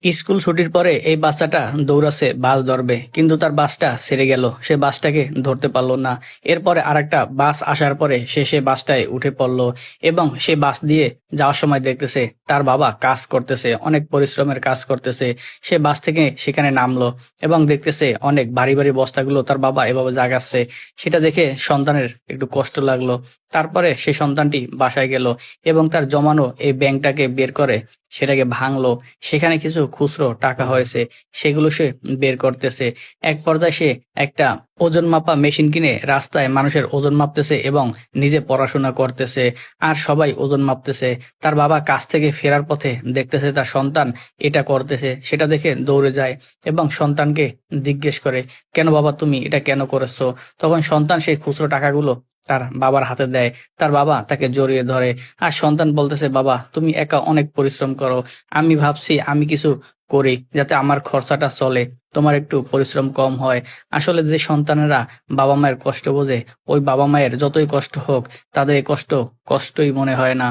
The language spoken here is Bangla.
স্কুল ছুটির পরে এই বাচ্চাটা দৌড়াচ্ছে বাস ধরবে, কিন্তু তার বাসটা ছেড়ে গেল। সে বাসটাকে ধরতে পারলো না। এরপরে আরেকটা বাস আসার পরে সে বাসটায় উঠে পড়লো এবং সে বাস দিয়ে যাওয়ার সময় দেখতেছে তার বাবা কাজ করতেছে, অনেক পরিশ্রমের কাজ করতেছে। সে বাস থেকে সেখানে নামলো এবং দেখতেছে অনেক ভারী ভারী বস্তাগুলো তার বাবা এভাবে জাগাচ্ছে। সেটা দেখে সন্তানের একটু কষ্ট লাগলো। তারপরে সে সন্তানটি বাসায় গেল এবং তার জমানো এই ব্যাংকটাকে বের করে সেটাকে ভাঙলো। সেখানে কিছু খুচরো টাকা হয়েছে, সেগুলো সে বের করতেছে। এক পর্যায়ে সে একটা ওজন মাপা মেশিন কিনে রাস্তায় মানুষের ওজন মাপতেছে এবং নিজে পড়াশোনা করতেছে। আর সবাই ওজন মাপতেছে। তার বাবা কাজ থেকে ফেরার পথে দেখতেছে তার সন্তান এটা করতেছে, সেটা দেখে দৌড়ে যায় এবং সন্তানকে জিজ্ঞেস করে, কেন বাবা তুমি এটা কেন করেছো? তখন সন্তান সেই খুচরো টাকাগুলো তার বাবার হাতে দেয়। তার বাবা তাকে জড়িয়ে ধরে। আর সন্তান বলতেছে, বাবা তুমি একা অনেক পরিশ্রম করো, আমি ভাবছি আমি কিছু করি যাতে আমার খরচাটা চলে, তোমার একটু পরিশ্রম কম হয়। আসলে যে সন্তানেরা বাবা মায়ের কষ্ট বোঝে, ওই বাবা মায়ের যতই কষ্ট হোক তাদের এই কষ্ট কষ্টই মনে হয় না।